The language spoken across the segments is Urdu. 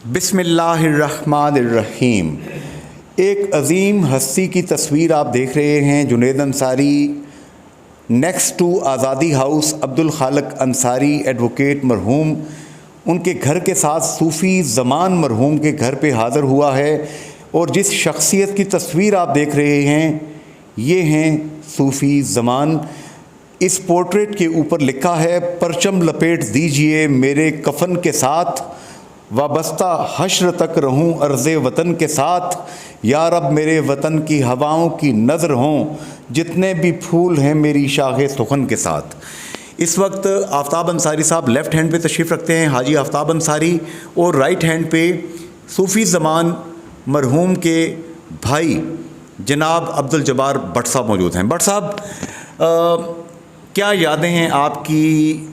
بسم اللہ الرحمن الرحیم۔ ایک عظیم ہستی کی تصویر آپ دیکھ رہے ہیں، جنید انصاری نیکسٹ ٹو آزادی ہاؤس، عبدالخالق انصاری ایڈوکیٹ مرحوم، ان کے گھر کے ساتھ صوفی زمان مرحوم کے گھر پہ حاضر ہوا ہے، اور جس شخصیت کی تصویر آپ دیکھ رہے ہیں یہ ہیں صوفی زمان۔ اس پورٹریٹ کے اوپر لکھا ہے، پرچم لپیٹ دیجئے میرے کفن کے ساتھ، وابستہ حشر تک رہوں عرض وطن کے ساتھ، یا رب میرے وطن کی ہواؤں کی نظر ہوں، جتنے بھی پھول ہیں میری شاخ سخن کے ساتھ۔ اس وقت آفتاب انصاری صاحب لیفٹ ہینڈ پہ تشریف رکھتے ہیں، حاجی آفتاب انصاری، اور رائٹ ہینڈ پہ صوفی زمان مرحوم کے بھائی جناب عبدالجبار بٹ صاحب موجود ہیں۔ بٹ صاحب، کیا یادیں ہیں آپ کی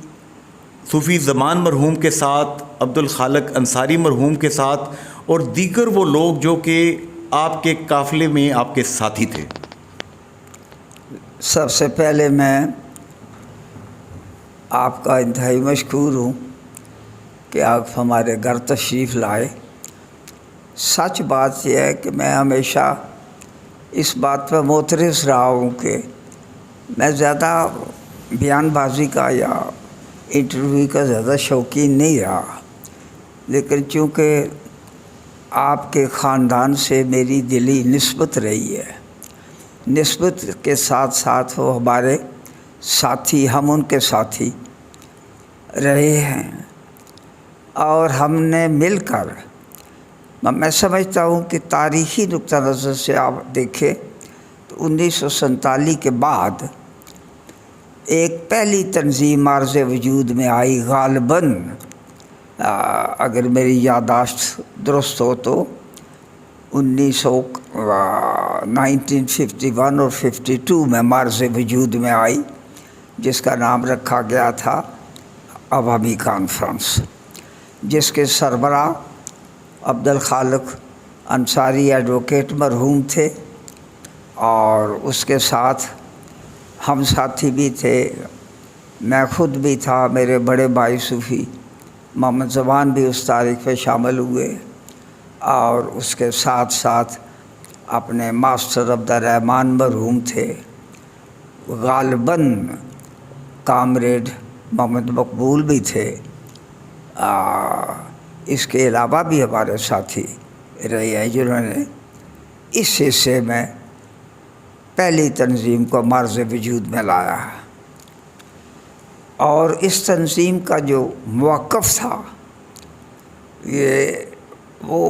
صوفی زمان مرحوم کے ساتھ، عبدالخالق انصاری مرحوم کے ساتھ، اور دیگر وہ لوگ جو کہ آپ کے قافلے میں آپ کے ساتھی تھے؟ سب سے پہلے میں آپ کا انتہائی مشکور ہوں کہ آپ ہمارے گھر تشریف لائے۔ سچ بات یہ ہے کہ میں ہمیشہ اس بات پہ معترض رہا ہوں کہ میں زیادہ بیان بازی کا یا انٹرویو کا زیادہ شوقین نہیں رہا، لیکن چونکہ آپ کے خاندان سے میری دلی نسبت رہی ہے، نسبت کے ساتھ ساتھ وہ ہمارے ساتھی، ہم ان کے ساتھی رہے ہیں، اور ہم نے مل کر، میں سمجھتا ہوں کہ تاریخی نقطہ نظر سے آپ دیکھیں تو 1947 کے بعد ایک پہلی تنظیم عرض وجود میں آئی، غالباً اگر میری یادداشت درست ہو تو 1951 اور 52 میں عرض وجود میں آئی، جس کا نام رکھا گیا تھا عوامی کانفرنس، جس کے سربراہ عبدالخالق انصاری ایڈوکیٹ مرحوم تھے، اور اس کے ساتھ ہم ساتھی بھی تھے، میں خود بھی تھا، میرے بڑے بھائی صوفی محمد زمان بھی اس تاریخ پہ شامل ہوئے، اور اس کے ساتھ ساتھ اپنے ماسٹر عبدالرحمن مرحوم تھے، غالباً کامریڈ محمد مقبول بھی تھے، اس کے علاوہ بھی ہمارے ساتھی رہے ہیں جنہوں نے اس حصے میں پہلی تنظیم کو مرز وجود میں لایا ہے۔ اور اس تنظیم کا جو موقف تھا وہ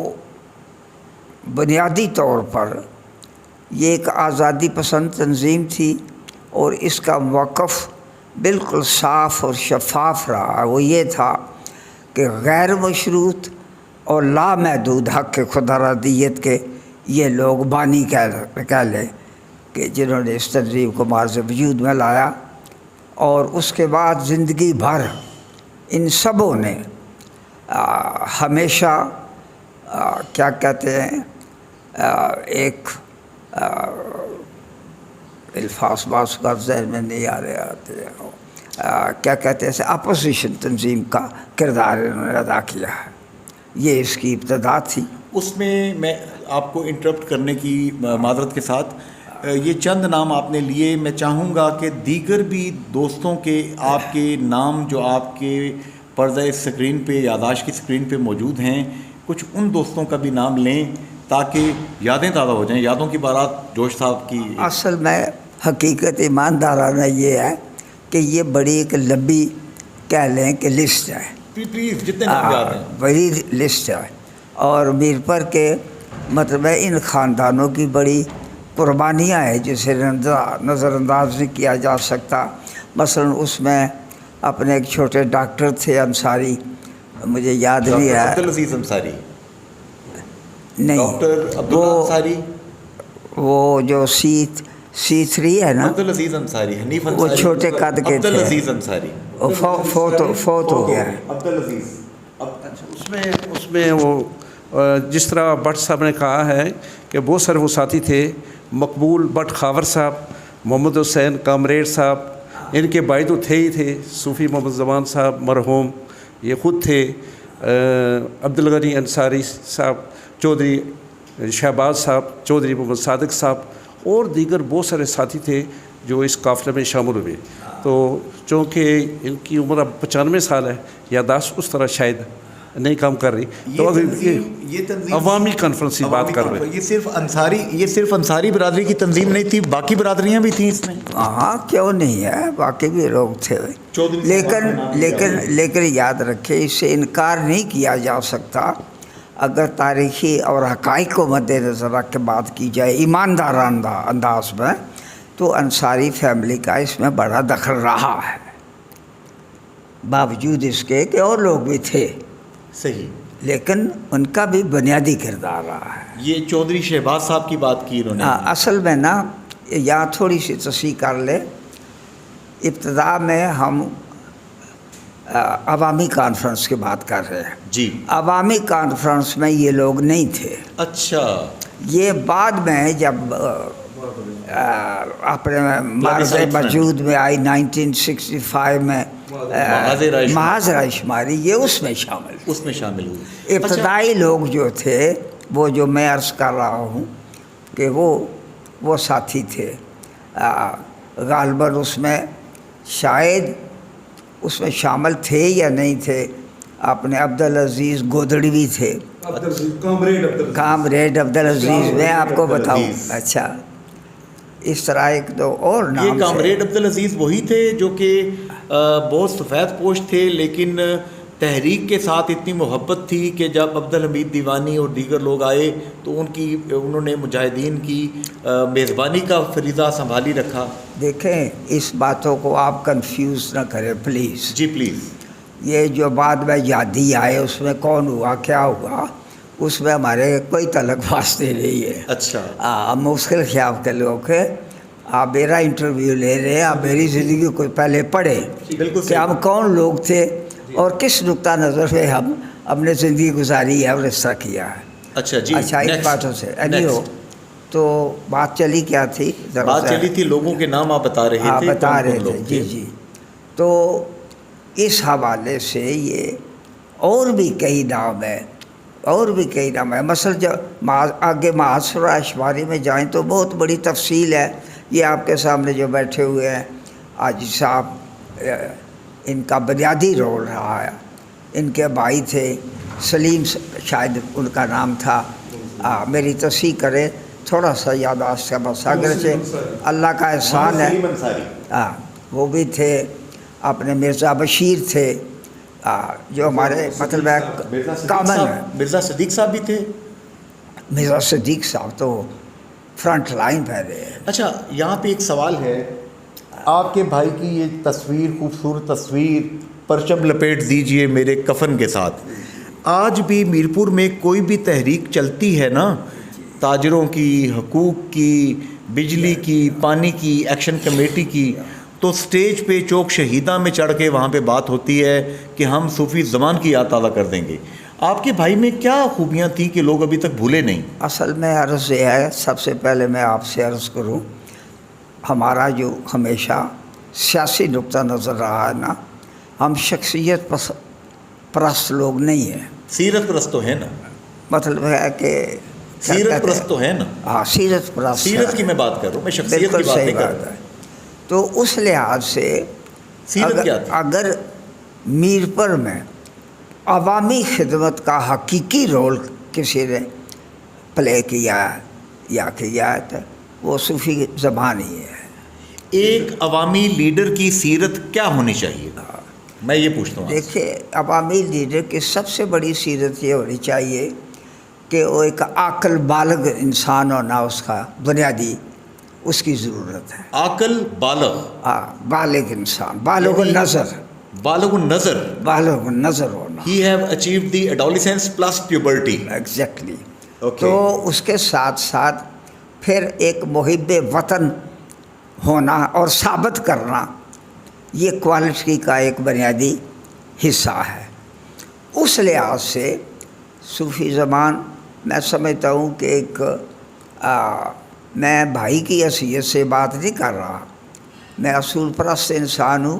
بنیادی طور پر یہ ایک آزادی پسند تنظیم تھی، اور اس کا موقف بالکل صاف اور شفاف رہا۔ وہ یہ تھا کہ غیر مشروط اور لامحدود حق خدا ردیت کے یہ لوگ بانی کہہ لیں کہ جنہوں نے اس تنظیم کو مرز وجود میں لایا، اور اس کے بعد زندگی بھر ان سبوں نے ہمیشہ کیا کہتے ہیں، ایک الفاظ باس کا ذہن میں نہیں آ رہے آتے، کیا کہتے ہیں، اپوزیشن تنظیم کا کردار انہوں نے ادا کیا ہے۔ یہ اس کی ابتدا تھی۔ اس میں میں آپ کو انٹرپٹ کرنے کی معذرت کے ساتھ، یہ چند نام آپ نے لیے، میں چاہوں گا کہ دیگر بھی دوستوں کے آپ کے نام جو آپ کے پردہ اسکرین پہ، یادداشت کی اسکرین پہ موجود ہیں، کچھ ان دوستوں کا بھی نام لیں تاکہ یادیں تازہ ہو جائیں، یادوں کی بارات جوش صاحب کی۔ اصل میں حقیقت ایماندارانہ یہ ہے کہ یہ بڑی ایک لمبی کہہ لیں کہ لسٹ ہے، پلیز جتنے نام یاد ہیں بڑی لسٹ ہے، اور میر پر کے مطلب ہے ان خاندانوں کی بڑی قربانیاں ہیں جسے نظر انداز نہیں کیا جا سکتا۔ مثلا اس میں اپنے ایک چھوٹے ڈاکٹر تھے انصاری، مجھے یاد نہیں ہے، عبدالعزیز انصاری نہیں، ڈاکٹر عبداللہ انصاری، وہ جو C3 ہے نا، عبدالعزیز انصاری، حنیف انصاری، وہ چھوٹے قد کے تھے، عبدالعزیز انصاری، فوت ہو گیا ہے۔ عبدالعزیز اس میں وہ جس طرح بٹ صاحب نے کہا ہے کہ بہت سارے وہ ساتھی تھے، مقبول بٹ خاور صاحب، محمد حسین کامریڈ صاحب، ان کے بھائی تو تھے ہی تھے، صوفی محمد زمان صاحب مرحوم یہ خود تھے، عبد الغنی انصاری صاحب، چودھری شہباز صاحب، چودھری محمد صادق صاحب اور دیگر بہت سارے ساتھی تھے جو اس قافلے میں شامل ہوئے. تو چونکہ ان کی عمر اب 95 سال ہے، یادداشت اس طرح شاید نہیں کام کر رہی، تو اگر یہ تنظیم عوامی کانفرنس کی بات کر رہے ہیں. یہ صرف انصاری برادری کی تنظیم نہیں تھی، باقی برادریاں بھی تھیں اس میں. ہاں کیوں نہیں ہے، باقی بھی لوگ تھے. لیکن یاد رکھے اس سے انکار نہیں کیا جا سکتا. اگر تاریخی اور حقائق کو مد نظر رکھ کے بات کی جائے ایماندارانہ انداز میں، تو انصاری فیملی کا اس میں بڑا دخل رہا ہے، باوجود اس کے کہ اور لوگ بھی تھے صحیح، لیکن ان کا بھی بنیادی کردار رہا ہے. یہ چودھری شہباز صاحب کی بات کی انہوں نے. اصل میں نا یہاں تھوڑی سی تصحیح کر لے. ابتدا میں ہم عوامی کانفرنس کی بات کر رہے ہیں. جی، عوامی کانفرنس میں یہ لوگ نہیں تھے. اچھا، یہ بعد میں جب اپنے معرض وجود میں آئی 1965 میں محاذ رائے شماری، یہ اس میں شامل ہوئی. ابتدائی لوگ جو تھے وہ جو میں عرض کر رہا ہوں کہ وہ ساتھی تھے. غالباً اس میں شاید اس میں شامل تھے یا نہیں تھے. اپنے عبدالعزیز گودڑوی تھے، کامریڈ عبدالعزیز، میں آپ کو بتاؤں. اچھا، اس طرح ایک دو اور نام. یہ کامریڈ عبدالعزیز وہی تھے جو کہ بہت سفید پوش تھے، لیکن تحریک کے ساتھ اتنی محبت تھی کہ جب عبدالحمید دیوانی اور دیگر لوگ آئے تو انہوں نے مجاہدین کی میزبانی کا فریضہ سنبھالی رکھا. دیکھیں اس باتوں کو آپ کنفیوز نہ کریں پلیز. G please. یہ جو بعد میں یادی آئے اس میں کون ہوا کیا ہوا، اس میں ہمارے کوئی تعلق واسطے نہیں ہے. اچھا، آپ مشکل خیال کے لوگ ہیں. آپ میرا انٹرویو لے رہے ہیں، آپ میری زندگی کو پہلے پڑھیں کہ ہم کون لوگ تھے اور کس نقطہ نظر سے ہم اپنے زندگی گزاری ہے اور اس طرح کیا ہے. اچھا جی. اچھا، ان باتوں سے ہو تو بات چلی کیا تھی؟ بات چلی تھی لوگوں کے نام آپ بتا رہے تھے. بتا رہے تھے. جی جی. تو اس حوالے سے یہ اور بھی کئی نام ہے. مثلا جب آگے محاصرہ اشماری میں جائیں تو بہت بڑی تفصیل ہے. یہ آپ کے سامنے جو بیٹھے ہوئے ہیں حاجی صاحب، ان کا بنیادی رول رہا ہے. ان کے بھائی تھے سلیم، شاید ان کا نام تھا. میری تصحیح کرے تھوڑا سا یادداشت کا بس، اگرچہ اللہ کا احسان ہے. وہ بھی تھے. اپنے مرزا بشیر تھے جو ہمارے مطلب ہے کامن ہے. مرزا صدیق صاحب بھی تھے. مرزا صدیق صاحب تو فرنٹ لائن پہ رہے. اچھا، یہاں پہ ایک سوال ہے. آپ کے بھائی کی یہ تصویر، خوبصورت تصویر، پرچم لپیٹ دیجئے میرے کفن کے ساتھ. آج بھی میرپور میں کوئی بھی تحریک چلتی ہے نا، تاجروں کی، حقوق کی، بجلی کی، پانی کی، ایکشن کمیٹی کی، تو سٹیج پہ چوک شہیدہ میں چڑھ کے وہاں پہ بات ہوتی ہے کہ ہم صوفی زمان کی یاد تازہ کر دیں گے. آپ کے بھائی میں کیا خوبیاں تھیں کہ لوگ ابھی تک بھولے نہیں؟ اصل میں عرض یہ ہے، سب سے پہلے میں آپ سے عرض کروں، ہمارا جو ہمیشہ سیاسی نقطہ نظر رہا ہے نا، ہم شخصیت پرست لوگ نہیں ہیں. سیرت پرست تو ہے نا. مطلب ہے کہ سیرت پرست تو ہے نا. ہاں، سیرت پرست. سیرت کی میں بات کر رہا ہوں، میں شخصیت کی بات نہیں کر رہا. تو اس لحاظ سے اگر میرپور میں عوامی خدمت کا حقیقی رول کسی نے پلے کیا یا کیا ہے تو وہ صوفی زمان ہی ہے. ایک عوامی لیڈر کی سیرت کیا ہونی چاہیے، میں یہ پوچھتا ہوں. دیکھیے، عوامی لیڈر کی سب سے بڑی سیرت یہ ہونی چاہیے کہ وہ ایک عاقل بالغ انسان ہونا اس کا بنیادی اس کی ضرورت ہے. عاقل بالغ. بالغ انسان، بالغ النظر. بالغ النظر. بالغ النظر ہونا. He have achieved the adolescence plus puberty. Exactly. Okay. تو اس کے ساتھ ساتھ پھر ایک محب وطن ہونا اور ثابت کرنا، یہ کوالٹی کا ایک بنیادی حصہ ہے. اس لحاظ سے صوفی زمان میں سمجھتا ہوں کہ ایک میں بھائی کی حیثیت سے بات نہیں کر رہا، میں اصول پرست انسان ہوں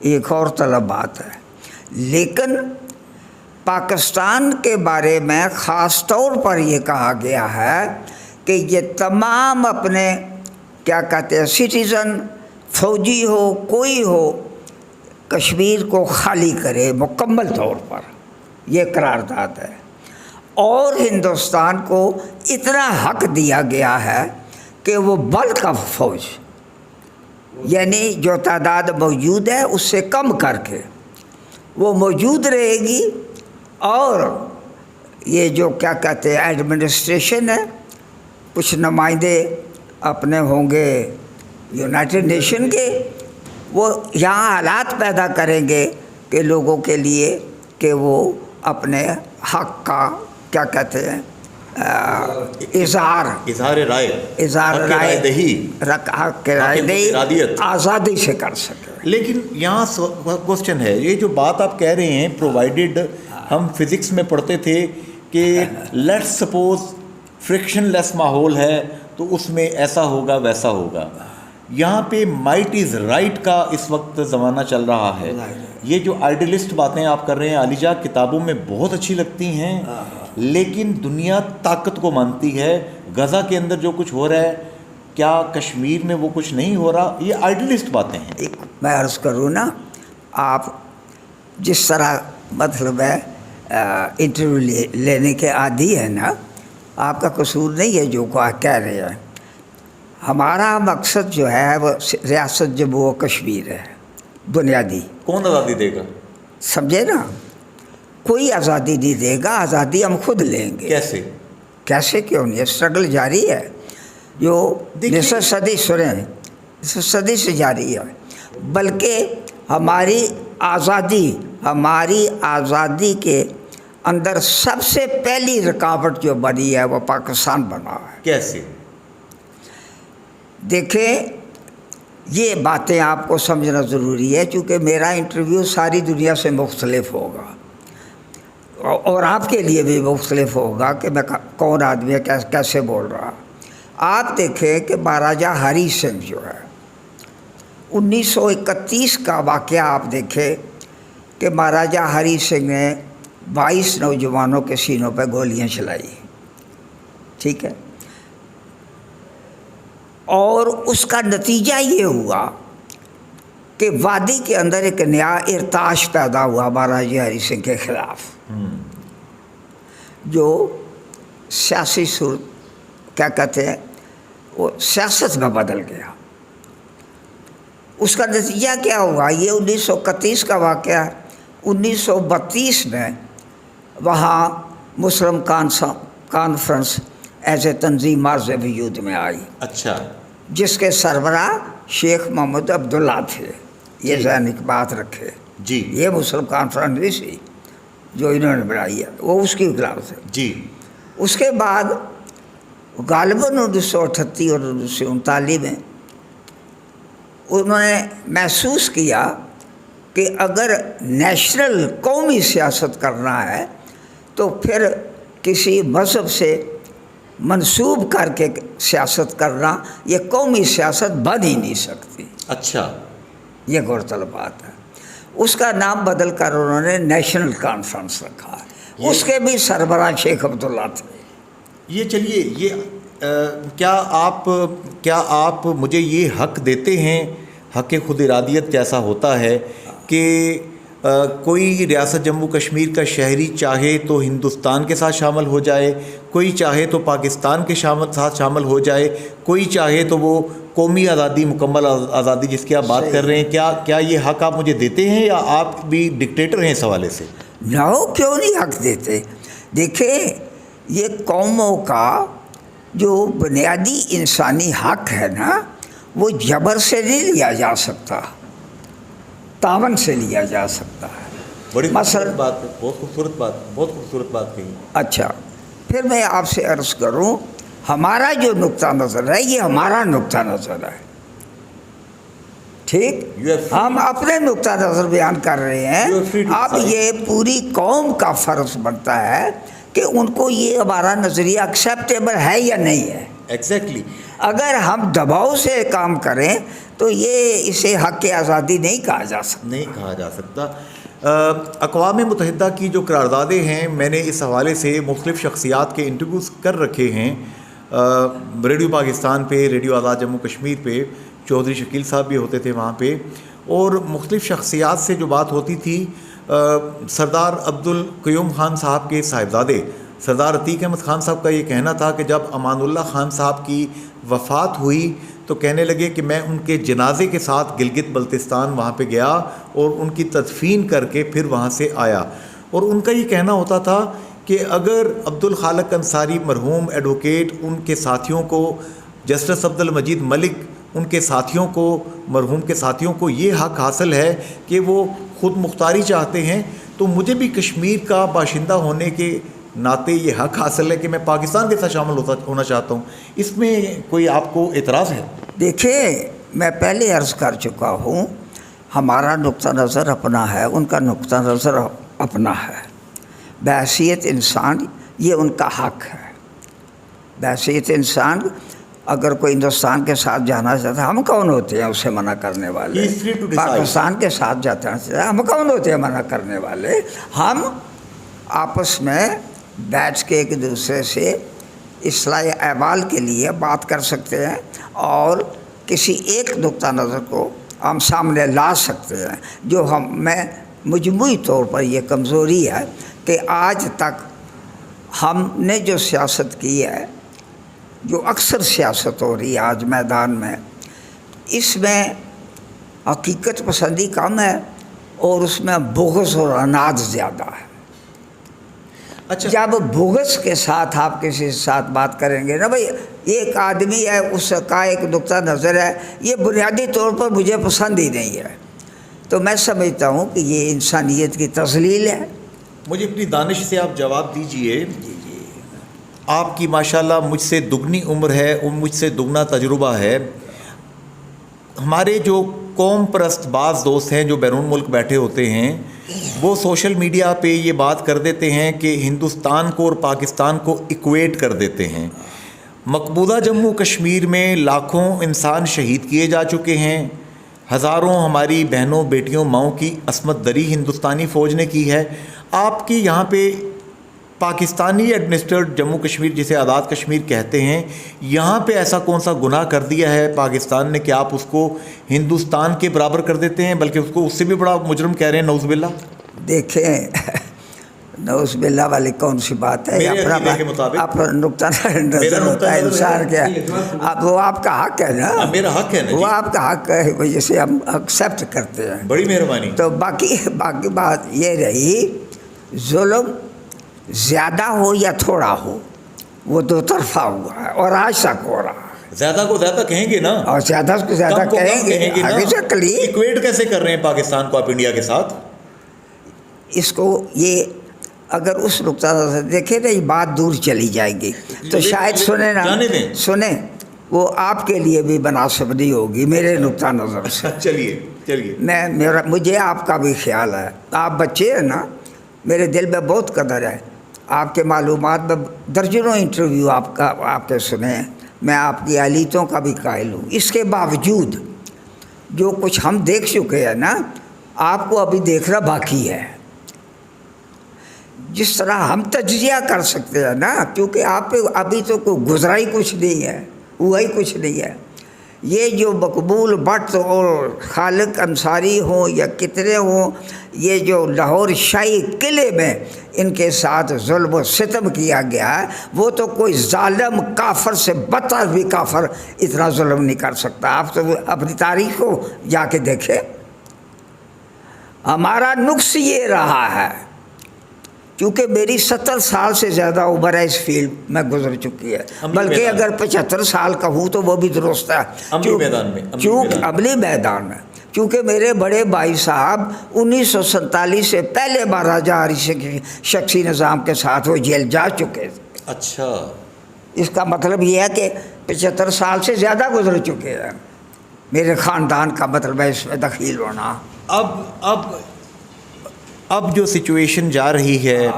ایک اور طلب بات ہے. لیکن پاکستان کے بارے میں خاص طور پر یہ کہا گیا ہے کہ یہ تمام اپنے کیا کہتے ہیں سٹیزن، فوجی ہو کوئی ہو، کشمیر کو خالی کرے مکمل طور پر. یہ قرارداد ہے. اور ہندوستان کو اتنا حق دیا گیا ہے کہ وہ بلک آف فوج، یعنی جو تعداد موجود ہے اس سے کم کر کے وہ موجود رہے گی. اور یہ جو کیا کہتے ہیں ایڈمنسٹریشن ہے، کچھ نمائندے اپنے ہوں گے یونائٹڈ نیشن کے، وہ یہاں حالات پیدا کریں گے کہ لوگوں کے لیے کہ وہ اپنے حق کا کیا کہتے ہیں اظہار رائے دہی آزادی سے کر سکے. لیکن یہاں کوشچن ہے، یہ جو بات آپ کہہ رہے ہیں پرووائڈڈ، ہم فزکس میں پڑھتے تھے کہ لیٹس سپوز فرکشن لیس ماحول ہے تو اس میں ایسا ہوگا ویسا ہوگا. یہاں پہ مائٹ از رائٹ کا اس وقت زمانہ چل رہا ہے. یہ جو آئیڈیلسٹ باتیں آپ کر رہے ہیں علی جان، کتابوں میں بہت اچھی لگتی ہیں، لیکن دنیا طاقت کو مانتی ہے. غزہ کے اندر جو کچھ ہو رہا ہے، کیا کشمیر میں وہ کچھ نہیں ہو رہا؟ یہ آئیڈیلسٹ باتیں ہیں. ایک میں عرض کروں نا، آپ جس طرح مطلب ہے انٹرویو لینے کے عادی ہے نا، آپ کا قصور نہیں ہے جو کہہ رہے ہیں. ہمارا مقصد جو ہے وہ ریاست جموں و کشمیر ہے بنیادی. کون آزادی دے گا؟ سمجھے نا، کوئی آزادی نہیں دے گا، آزادی ہم خود لیں گے. کیسے کیوں نہیں؟ اسٹرگل جاری ہے جو نصف صدی نصف صدی سے جاری ہے. بلکہ ہماری آزادی کے اندر سب سے پہلی رکاوٹ جو بنی ہے وہ پاکستان بنا ہے. کیسے؟ دیکھیں، یہ باتیں آپ کو سمجھنا ضروری ہے، چونکہ میرا انٹرویو ساری دنیا سے مختلف ہوگا اور آپ کے لیے بھی مختلف ہوگا کہ میں کون آدمی ہے، کیسے بول رہا. آپ دیکھیں کہ مہاراجہ ہری سنگھ جو ہے 1931 کا واقعہ آپ دیکھیں کہ مہاراجہ ہری سنگھ نے 22 نوجوانوں کے سینوں پہ گولیاں چلائی. ٹھیک ہے، اور اس کا نتیجہ یہ ہوا کہ وادی کے اندر ایک نیا ارتعاش پیدا ہوا مہاراجہ ہری سنگھ کے خلاف، جو سیاسی صورت کیا کہتے ہیں وہ سیاست میں بدل گیا. اس کا نتیجہ کیا ہوا؟ یہ 1931 کا واقعہ. 1932 میں وہاں مسلم کانفرنس ایسے تنظیم مارز وجود میں آئی. اچھا. جس کے سربراہ شیخ محمد عبداللہ تھے. یہ ذہن ایک بات رکھے جی، یہ مسلم کانفرنس بھی سی جو انہوں نے بنائی ہے، وہ اس کی خلاف تھے. جی. اس کے بعد غالباً 1938 اور 1939 میں انہوں نے محسوس کیا کہ اگر نیشنل قومی سیاست کرنا ہے تو پھر کسی مذہب سے منسوب کر کے سیاست کرنا، یہ قومی سیاست بن ہی نہیں سکتی. اچھا، یہ غور طلب بات ہے. اس کا نام بدل کر انہوں نے نیشنل کانفرنس رکھا. اس کے بھی سربراہ شیخ عبداللہ تھے. یہ چلیے، یہ کیا آپ مجھے یہ حق دیتے ہیں، حق خود ارادیت جیسا ہوتا ہے کہ کوئی ریاست جموں کشمیر کا شہری چاہے تو ہندوستان کے ساتھ شامل ہو جائے، کوئی چاہے تو پاکستان کے ساتھ شامل ہو جائے، کوئی چاہے تو وہ قومی آزادی، مکمل آزادی جس کی آپ بات کر رہے ہیں، کیا یہ حق آپ مجھے دیتے ہیں یا آپ بھی ڈکٹیٹر ہیں اس حوالے سے؟ نو، کیوں نہیں حق دیتے؟ دیکھیں، یہ قوموں کا جو بنیادی انسانی حق ہے نا، وہ جبر سے نہیں لیا جا سکتا، تعاون سے لیا جا سکتا ہے. بڑی خوبصورت بات ہے، بہت خوبصورت بات کہی. اچھا، پھر میں آپ سے عرض کروں، ہمارا جو نقطہ نظر ہے یہ ہمارا نقطہ نظر ہے. ٹھیک، ہم اپنے نقطہ نظر بیان کر رہے ہیں. اب یہ پوری قوم کا فرض بنتا ہے کہ ان کو یہ ہمارا نظریہ ایکسیپٹیبل ہے یا نہیں ہے. ایگزیکٹلی. اگر ہم دباؤ سے کام کریں تو یہ اسے حق آزادی نہیں کہا جا سکتا. نہیں کہا جا سکتا. اقوام متحدہ کی جو قراردادیں ہیں، میں نے اس حوالے سے مختلف شخصیات کے انٹرویوز کر رکھے ہیں، ریڈیو پاکستان پہ، ریڈیو آزاد جموں کشمیر پہ. چودھری شکیل صاحب بھی ہوتے تھے وہاں پہ، اور مختلف شخصیات سے جو بات ہوتی تھی، سردار عبدالقیوم خان صاحب کے صاحبزادے سردار عتیق احمد خان صاحب کا یہ کہنا تھا کہ جب امان اللہ خان صاحب کی وفات ہوئی تو کہنے لگے کہ میں ان کے جنازے کے ساتھ گلگت بلتستان وہاں پہ گیا اور ان کی تدفین کر کے پھر وہاں سے آیا. اور ان کا یہ کہنا ہوتا تھا کہ اگر عبدالخالق انصاری مرحوم ایڈوکیٹ ان کے ساتھیوں کو، جسٹس عبد المجید ملک ان کے ساتھیوں کو، مرحوم کے ساتھیوں کو یہ حق حاصل ہے کہ وہ خود مختاری چاہتے ہیں، تو مجھے بھی کشمیر کا باشندہ ہونے کے ناطے یہ حق حاصل ہے کہ میں پاکستان کے ساتھ شامل ہونا چاہتا ہوں. اس میں کوئی آپ کو اعتراض ہے؟ دیکھیں، میں پہلے عرض کر چکا ہوں، ہمارا نقطہ نظر اپنا ہے، ان کا نقطہ نظر اپنا ہے. بحیثیت انسان یہ ان کا حق ہے. بحیثیت انسان اگر کوئی ہندوستان کے ساتھ جانا چاہتا ہے، ہم کون ہوتے ہیں اسے منع کرنے والے؟ پاکستان کے ساتھ جانا چاہتا ہے، ہم کون ہوتے ہیں منع کرنے والے؟ ہم آپس میں بیٹھ کے ایک دوسرے سے اصلاح احوال کے لیے بات کر سکتے ہیں اور کسی ایک نقطہ نظر کو ہم سامنے لا سکتے ہیں. جو میں مجموعی طور پر یہ کمزوری ہے کہ آج تک ہم نے جو سیاست کی ہے، جو اکثر سیاست ہو رہی ہے آج میدان میں، اس میں حقیقت پسندی کم ہے اور اس میں بغض اور عناد زیادہ ہے. اچھا، جب بغض کے ساتھ آپ کسی کے ساتھ بات کریں گے نا، بھائی ایک آدمی ہے، اس کا ایک نقطہ نظر ہے، یہ بنیادی طور پر مجھے پسند ہی نہیں ہے، تو میں سمجھتا ہوں کہ یہ انسانیت کی تذلیل ہے. مجھے اپنی دانش سے آپ جواب دیجئے. آپ کی ماشاءاللہ مجھ سے دگنی عمر ہے اور مجھ سے دگنا تجربہ ہے. ہمارے جو قوم پرست بعض دوست ہیں جو بیرون ملک بیٹھے ہوتے ہیں، وہ سوشل میڈیا پہ یہ بات کر دیتے ہیں کہ ہندوستان کو اور پاکستان کو ایکویٹ کر دیتے ہیں. مقبوضہ جموں کشمیر میں لاکھوں انسان شہید کیے جا چکے ہیں، ہزاروں ہماری بہنوں، بیٹیوں، ماؤں کی عصمت دری ہندوستانی فوج نے کی ہے. آپ کی یہاں پہ پاکستانی ایڈمنسٹرڈ جموں کشمیر، جسے آزاد کشمیر کہتے ہیں، یہاں پہ ایسا کون سا گناہ کر دیا ہے پاکستان نے کہ آپ اس کو ہندوستان کے برابر کر دیتے ہیں، بلکہ اس کو اس سے بھی بڑا مجرم کہہ رہے ہیں؟ نعوذ باللہ. دیکھیں، نعوذ باللہ والی کون سی بات ہے؟ اپنا نقطہ نظر ہوتا ہے انسان کے، اب وہ آپ کا حق ہے نا، میرا حق ہے نا، وہ آپ کا حق ہے، وجہ سے ہم ایکسیپٹ کرتے ہیں. بڑی مہربانی. تو باقی بات یہ رہی، ظلم زیادہ ہو یا تھوڑا ہو، وہ دو طرفہ ہوا ہے اور آج تک ہو رہا ہے. زیادہ کو زیادہ کہیں گے نا، اور زیادہ کو زیادہ کہیں گے. ایکویٹ کیسے کر رہے ہیں پاکستان کو آپ انڈیا کے ساتھ؟ اس کو یہ اگر اس نقطہ سے دیکھیں نا، یہ بات دور چلی جائے گی تو شاید سنیں وہ آپ کے لیے بھی مناسب نہیں ہوگی میرے نقطہ نظر سے. چلیے مجھے آپ کا بھی خیال ہے، آپ بچے ہیں نا، میرے دل میں بہت قدر ہے. آپ کے معلومات میں درجنوں انٹرویو آپ کے سنے ہیں، میں آپ کی اہلیتوں کا بھی قائل ہوں. اس کے باوجود جو کچھ ہم دیکھ چکے ہیں نا، آپ کو ابھی دیکھنا باقی ہے. جس طرح ہم تجزیہ کر سکتے ہیں نا، کیونکہ آپ پہ ابھی تو کوئی گزرا ہی کچھ نہیں ہے، ہوا ہی کچھ نہیں ہے. یہ جو مقبول بٹ اور خالق انصاری ہوں یا کتنے ہوں، یہ جو لاہور شاہی قلعے میں ان کے ساتھ ظلم و ستم کیا گیا ہے، وہ تو کوئی ظالم کافر سے بدتر بھی کافر اتنا ظلم نہیں کر سکتا. آپ تو اپنی تاریخ کو جا کے دیکھیں. ہمارا نقص یہ رہا ہے، کیونکہ میری 70 سال سے زیادہ عمر ہے اس فیلڈ میں گزر چکی ہے، بلکہ اگر 75 سال کا ہوں تو وہ بھی درست ہے. عملی میدان میں چونکہ میرے بڑے بھائی صاحب 1947 سے پہلے مہاراجہ ہری سنگھ شخصی نظام کے ساتھ وہ جیل جا چکے تھے. اچھا، اس کا مطلب یہ ہے کہ 75 سال سے زیادہ گزر چکے ہیں میرے خاندان کا، مطلب ہے اس میں دخیل ہونا. اب جو سچویشن جا رہی ہے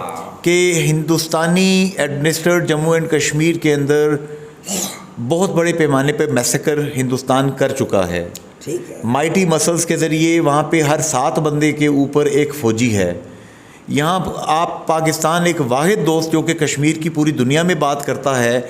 کہ ہندوستانی ایڈمنسٹرڈ جموں اینڈ کشمیر کے اندر بہت بڑے پیمانے پہ میسیکر ہندوستان کر چکا ہے. ٹھیک ہے. مائٹی مسلز کے ذریعے وہاں پہ ہر 7 بندے کے اوپر ایک فوجی ہے. یہاں آپ پاکستان ایک واحد دوست جو کہ کشمیر کی پوری دنیا میں بات کرتا ہے،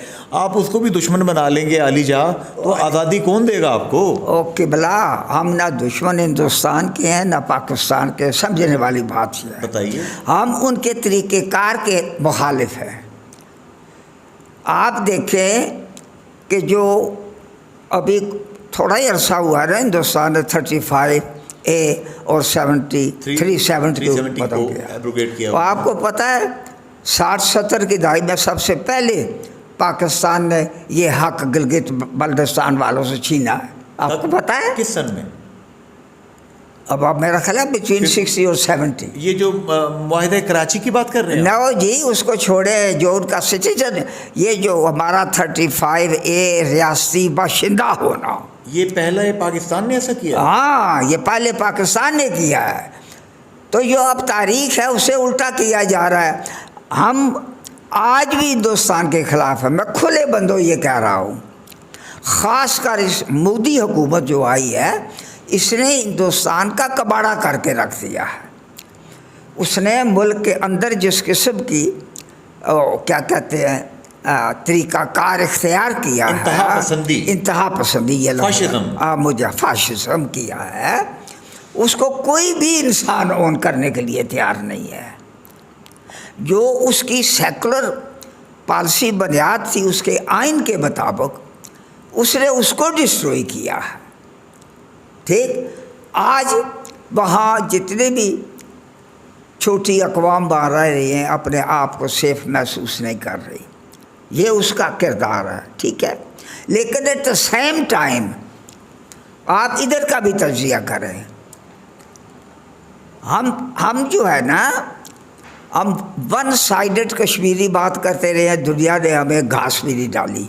آپ اس کو بھی دشمن بنا لیں گے علی جا، تو آزادی کون دے گا آپ کو؟ او قبلہ، ہم نہ دشمن ہندوستان کے ہیں نہ پاکستان کے. سمجھنے والی بات یہ ہے، بتائیے. ہم ان کے طریقہ کار کے مخالف ہیں. آپ دیکھیں کہ جو ابھی تھوڑا ہی عرصہ ہوا ہے ہندوستان نے 35A اور 370 کو ایبروگیٹ کیا. تو آپ کو پتہ ہے 60-70 کی دہائی میں سب سے پہلے پاکستان نے یہ حق گلگت بلتستان والوں سے چھینا ہے. آپ کو پتہ ہے کس سن میں؟ اب آپ میرا خیال ہے بٹوین 60 اور 70. یہ جو معاہدہ کراچی کی بات کر رہے ہیں؟ نو جی، اس کو چھوڑے جو ان کا سٹیزن، یہ جو ہمارا 35A ریاستی باشندہ ہونا، یہ پہلا ہے پاکستان نے ایسا کیا؟ ہاں، یہ پہلے پاکستان نے کیا ہے. تو جو اب تاریخ ہے اسے الٹا کیا جا رہا ہے. ہم آج بھی ہندوستان کے خلاف ہیں. میں کھلے بندوں یہ کہہ رہا ہوں، خاص کر اس مودی حکومت جو آئی ہے، اس نے ہندوستان کا کباڑا کر کے رکھ دیا ہے. اس نے ملک کے اندر جس قسم کی کیا کہتے ہیں طریقہ کار اختیار کیا ہے، انتہا پسندی یہ مجھے فاشزم کیا ہے، اس کو کوئی بھی انسان اون کرنے کے لیے تیار نہیں ہے. جو اس کی سیکولر پالیسی بنیاد تھی اس کے آئین کے مطابق، اس نے اس کو ڈسٹروئی کیا ہے. ٹھیک، آج وہاں جتنے بھی چھوٹی اقوام باہر رہ رہی ہیں اپنے آپ کو سیف محسوس نہیں کر رہی. یہ اس کا کردار ہے، ٹھیک ہے. لیکن ایٹ دا سیم ٹائم آپ ادھر کا بھی تجزیہ کریں. ہم جو ہے نا، ہم ون سائیڈڈ کشمیری بات کرتے رہے ہیں. دنیا نے ہمیں گھاس بھی نہیں ڈالی.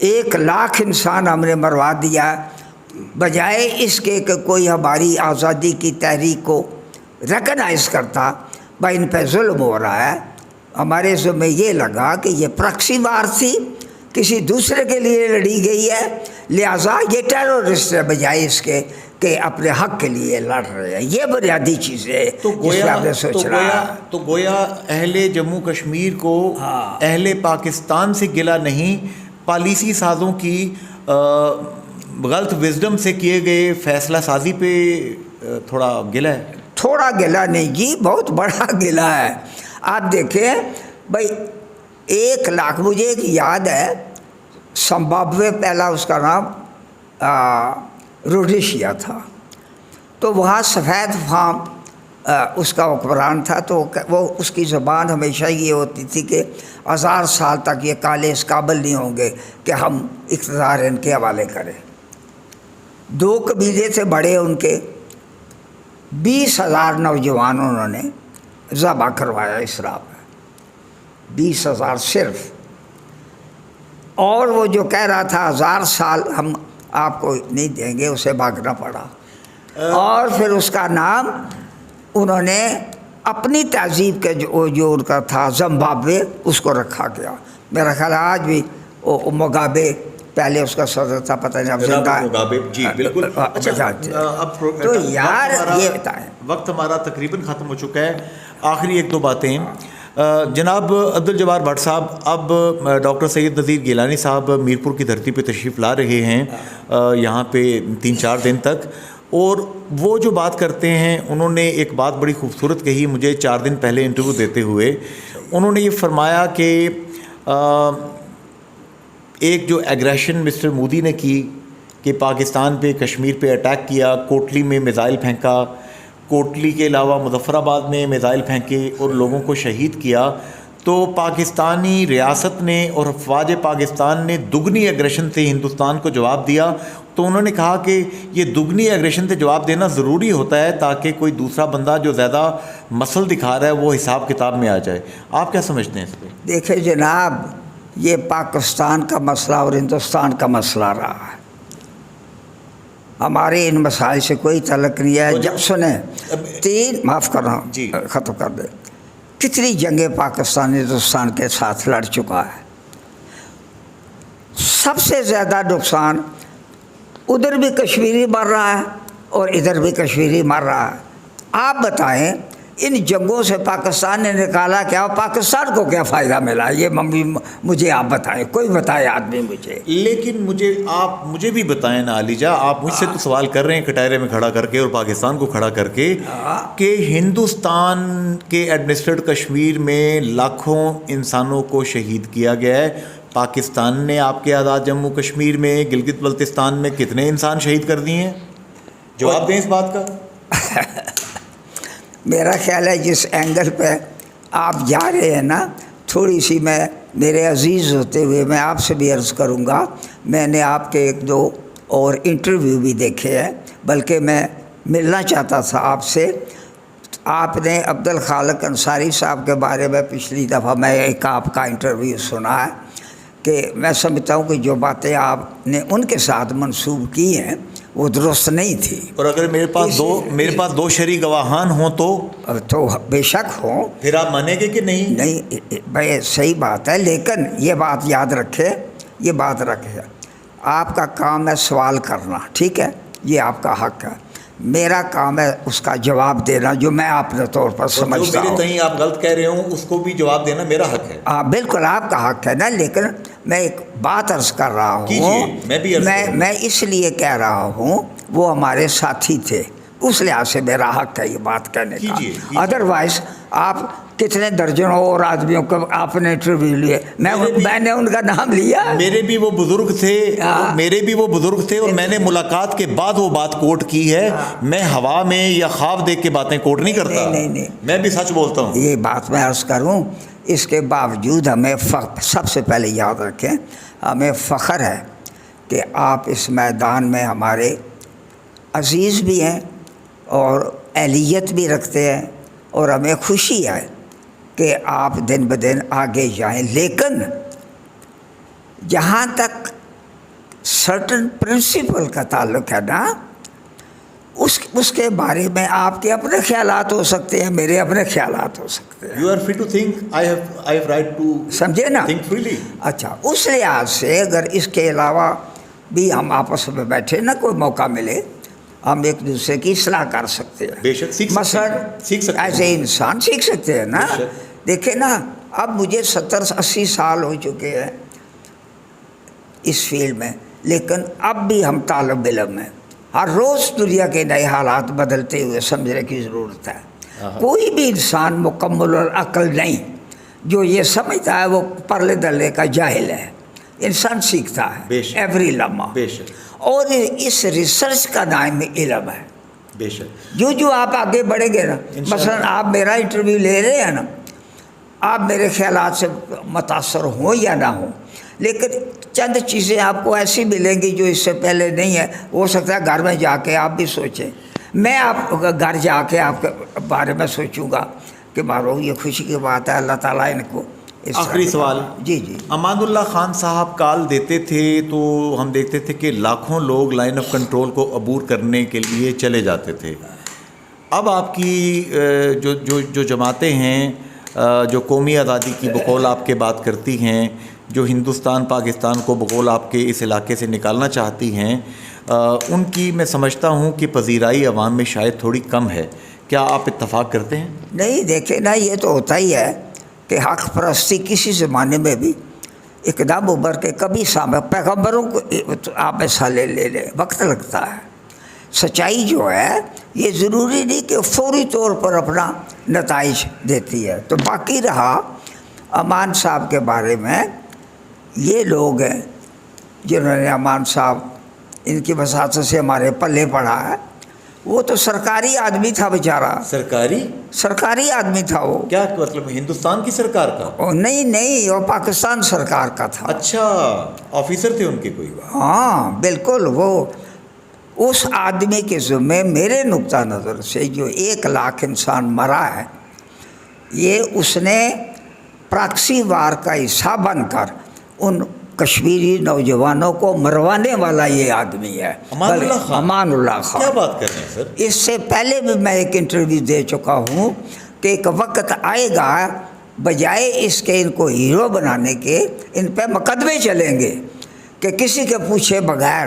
1,00,000 انسان ہم نے مروا دیا، بجائے اس کے کہ کوئی ہماری آزادی کی تحریک کو ریکگنائز کرتا. بھائی ان پہ ظلم ہو رہا ہے. ہمارے ذمہ یہ لگا کہ یہ پراکسی وار تھی، کسی دوسرے کے لیے لڑی گئی ہے، لہٰذا یہ ٹیرورسٹ ہے، بجائے اس کے کہ اپنے حق کے لیے لڑ رہے ہیں. یہ بنیادی چیزیں تو گویا اہل جموں کشمیر کو اہل پاکستان سے گلہ نہیں، پالیسی سازوں کی غلط وزڈم سے کیے گئے فیصلہ سازی پہ تھوڑا گلہ ہے. تھوڑا گلہ نہیں جی، بہت بڑا گلہ ہے. آپ دیکھیں بھائی 1,00,000، مجھے ایک یاد ہے زمبابوے پہلا اس کا نام روڈیشیا تھا، تو وہاں سفید فام اس کا حکمران تھا. تو وہ اس کی زبان ہمیشہ یہ ہوتی تھی کہ 1000 سال تک یہ کالے اس قابل نہیں ہوں گے کہ ہم اقتدار ان کے حوالے کریں. 2 قبیلے تھے بڑے ان کے، 20,000 نوجوان انہوں نے ذبح کروایا اس راہ میں، 20,000 صرف. اور وہ جو کہہ رہا تھا 1000 سال ہم آپ کو نہیں دیں گے، اسے بھاگنا پڑا. اور پھر اس کا نام انہوں نے اپنی تہذیب کے جو ان کا تھا زمبابوے، اس کو رکھا گیا. میرا خیال آج بھی مگابے پہلے اس کا صدر تھا، پتہ نہیں اب زندہ ہے. جی بالکل. تو یار یہ بتائیں، وقت ہمارا تقریباً ختم ہو چکا ہے. آخری 1-2 باتیں. جناب عبدالجبار بھٹ صاحب، اب ڈاکٹر سید نذیر گیلانی صاحب میرپور کی دھرتی پہ تشریف لا رہے ہیں یہاں پہ 3-4 دن تک، اور وہ جو بات کرتے ہیں انہوں نے ایک بات بڑی خوبصورت کہی مجھے 4 دن پہلے انٹرویو دیتے ہوئے. انہوں نے یہ فرمایا کہ ایک جو ایگریشن مسٹر مودی نے کی کہ پاکستان پہ کشمیر پہ اٹیک کیا، کوٹلی میں میزائل پھینکا، کوٹلی کے علاوہ مظفر آباد میں میزائل پھینکے اور لوگوں کو شہید کیا، تو پاکستانی ریاست نے اور افواج پاکستان نے دگنی ایگریشن سے ہندوستان کو جواب دیا. تو انہوں نے کہا کہ یہ دگنی ایگریشن سے جواب دینا ضروری ہوتا ہے تاکہ کوئی دوسرا بندہ جو زیادہ مسل دکھا رہا ہے وہ حساب کتاب میں آ جائے. آپ کیا سمجھتے ہیں اس پہ؟ دیکھیں جناب، یہ پاکستان کا مسئلہ اور ہندوستان کا مسئلہ رہا ہے. ہمارے ان مسائل سے کوئی تعلق نہیں ہے. جب سنیں معاف کر رہا ہوں، ختم کر دیں. کتنی جنگیں پاکستان ہندوستان کے ساتھ لڑ چکا ہے. سب سے زیادہ نقصان ادھر بھی کشمیری مر رہا ہے اور ادھر بھی کشمیری مر رہا ہے. آپ بتائیں ان جنگوں سے پاکستان نے نکالا کیا, پاکستان کو کیا فائدہ ملا؟ یہ مجھے آپ بتائیں, کوئی بتائے آدمی مجھے. لیکن مجھے بھی بتائیں نا علی جا, آپ مجھ سے تو سوال کر رہے ہیں کٹہرے میں کھڑا کر کے اور پاکستان کو کھڑا کر کے کہ ہندوستان کے ایڈمنسٹریڈ کشمیر میں لاکھوں انسانوں کو شہید کیا گیا ہے. پاکستان نے آپ کے آزاد جموں کشمیر میں, گلگت بلتستان میں کتنے انسان شہید کر دیے ہیں؟ جواب دیں اس بات کا. میرا خیال ہے جس اینگل پہ آپ جا رہے ہیں نا, تھوڑی سی میں میرے عزیز ہوتے ہوئے میں آپ سے بھی عرض کروں گا, میں نے آپ کے 1-2 اور انٹرویو بھی دیکھے ہیں, بلکہ میں ملنا چاہتا تھا آپ سے. آپ نے عبدالخالق انصاری صاحب کے بارے میں پچھلی دفعہ میں ایک آپ کا انٹرویو سنا ہے کہ میں سمجھتا ہوں کہ جو باتیں آپ نے ان کے ساتھ منسوب کی ہیں وہ درست نہیں تھی. اور اگر میرے پاس دو شرعی گواہان ہوں تو بے شک ہوں, پھر آپ مانیں گے کہ نہیں؟ نہیں بھائی صحیح بات ہے, لیکن یہ بات یاد رکھے, یہ بات رکھے, آپ کا کام ہے سوال کرنا, ٹھیک ہے, یہ آپ کا حق ہے. میرا کام ہے اس کا جواب دینا جو میں اپنے طور پر سمجھتا ہوں. جو میرے تئیں آپ غلط کہہ رہے ہوں اس کو بھی جواب دینا میرا حق ہے. ہاں بالکل آپ کا حق ہے نا, لیکن میں ایک بات عرض کر رہا ہوں, میں اس لیے کہہ رہا ہوں وہ ہمارے ساتھی تھے, اس لحاظ سے میرا حق ہے یہ بات کہنے کا. ادروائز آپ کتنے درجنوں اور آدمیوں کو آپ نے انٹرویو لیے, میں نے ان کا نام لیا. میرے بھی وہ بزرگ تھے اور میں نے ملاقات کے بعد وہ بات کوٹ کی ہے. میں ہوا میں یا خواب دیکھ کے باتیں کوٹ نہیں کرتا. نہیں, میں بھی سچ بولتا ہوں. یہ بات میں عرض کروں, اس کے باوجود ہمیں سب سے پہلے یاد رکھیں, ہمیں فخر ہے کہ آپ اس میدان میں ہمارے عزیز بھی ہیں اور اہلیت بھی رکھتے ہیں, اور ہمیں خوشی ہے کہ آپ دن بدن آگے جائیں. لیکن جہاں تک سرٹن پرنسپل کا تعلق ہے نا, اس کے بارے میں آپ کے اپنے خیالات ہو سکتے ہیں, میرے اپنے خیالات ہو سکتے ہیں. You are free to think. I have right to سمجھے نا, think freely. اچھا, اس لحاظ سے اگر اس کے علاوہ بھی ہم آپس میں بیٹھے نا, کوئی موقع ملے, ہم ایک دوسرے کی اصلاح کر سکتے ہیں. بے شک سیکھ سکتے ہیں. ایسے انسان سیکھ سکتے ہیں نا. دیکھیں نا, اب مجھے 70-80 سال ہو چکے ہیں اس فیلڈ میں, لیکن اب بھی ہم طالب علم ہیں. ہر روز دنیا کے نئے حالات بدلتے ہوئے سمجھنے کی ضرورت ہے. کوئی بھی انسان مکمل العقل نہیں, جو یہ سمجھتا ہے وہ پرلے دلے کا جاہل ہے. انسان سیکھتا ہے ایوری لمحہ, اور اس ریسرچ کا نام علم ہے. بے شک جو آپ آگے بڑھیں گے نا, مثلا آپ میرا انٹرویو لے رہے ہیں نا, آپ میرے خیالات سے متاثر ہوں یا نہ ہوں, لیکن چند چیزیں آپ کو ایسی ملیں گی جو اس سے پہلے نہیں ہے. ہو سکتا ہے گھر میں جا کے آپ بھی سوچیں, میں آپ گھر جا کے آپ کے بارے میں سوچوں گا کہ مارو یہ خوشی کی بات ہے, اللہ تعالیٰ ان کو. آخری سوال. جی. امان اللہ خان صاحب کال دیتے تھے تو ہم دیکھتے تھے کہ لاکھوں لوگ لائن آف کنٹرول کو عبور کرنے کے لیے چلے جاتے تھے. اب آپ کی جو جماعتیں ہیں جو قومی آزادی کی بقول آپ کے بات کرتی ہیں, جو ہندوستان پاکستان کو بقول آپ کے اس علاقے سے نکالنا چاہتی ہیں, ان کی میں سمجھتا ہوں کہ پذیرائی عوام میں شاید تھوڑی کم ہے. کیا آپ اتفاق کرتے ہیں؟ نہیں, دیکھیں نا, یہ تو ہوتا ہی ہے کہ حق پرستی کسی زمانے میں بھی اقدام ابھر کے کبھی سامنے, پیغمبروں کو آپ ایسا لے لیں, وقت لگتا ہے. سچائی جو ہے یہ ضروری نہیں کہ فوری طور پر اپنا نتائج دیتی ہے. تو باقی رہا امان صاحب کے بارے میں, یہ لوگ ہیں جنہوں نے امان صاحب, ان کی وساطت سے ہمارے پلے پڑا ہے. وہ تو سرکاری آدمی تھا بیچارہ. سرکاری آدمی تھا. وہ کیا مطلب ہندوستان کی سرکار کا؟ نہیں, وہ پاکستان سرکار کا تھا. اچھا, آفیسر تھے ان کے کوئی؟ ہاں بالکل. وہ اس آدمی کے ذمے میرے نقطہ نظر سے جو 1 لاکھ انسان مرا ہے, یہ اس نے پراکسی وار کا حصہ بن کر ان کشمیری نوجوانوں کو مروانے والا یہ آدمی ہے, امان اللہ خان. کیا بات کر رہے ہیں سر؟ اس سے پہلے بھی میں ایک انٹرویو دے چکا ہوں کہ ایک وقت آئے گا بجائے اس کے ان کو ہیرو بنانے کے, ان پہ مقدمے چلیں گے کہ کسی کے پوچھے بغیر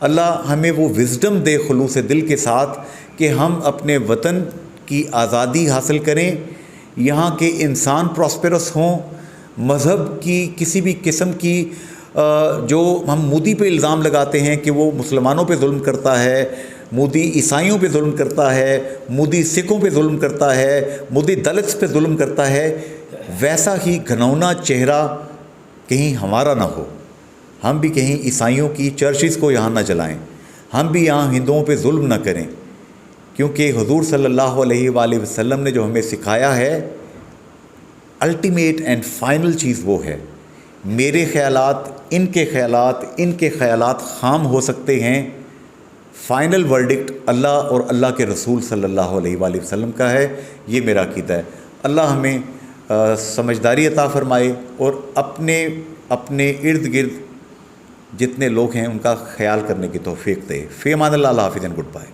اللہ ہمیں وہ وزڈم دے خلوص دل کے ساتھ کہ ہم اپنے وطن کی آزادی حاصل کریں، یہاں کے انسان پراسپیرس ہوں، مذہب کی کسی بھی قسم کی جو ہم مودی پہ الزام لگاتے ہیں کہ وہ مسلمانوں پہ ظلم کرتا ہے، مودی عیسائیوں پہ ظلم کرتا ہے، مودی سکھوں پہ ظلم کرتا ہے، مودی دلتس پہ ظلم کرتا ہے، ویسا ہی گھنونا چہرہ کہیں ہمارا نہ ہو. ہم بھی کہیں عیسائیوں کی چرچز کو یہاں نہ جلائیں، ہم بھی یہاں ہندوؤں پہ ظلم نہ کریں، کیونکہ حضور صلی اللہ علیہ وآلہ وسلم نے جو ہمیں سکھایا ہے الٹیمیٹ اینڈ فائنل چیز وہ ہے. میرے خیالات ان کے خیالات خام ہو سکتے ہیں، فائنل ورڈکٹ اللہ اور اللہ کے رسول صلی اللہ علیہ وآلہ وسلم کا ہے. یہ میرا عقیدہ ہے. اللہ ہمیں سمجھداری عطا فرمائے اور اپنے ارد گرد جتنے لوگ ہیں ان کا خیال کرنے کی توفیق دے. فی امان اللہ، اللہ حافظ، گڈ بائے.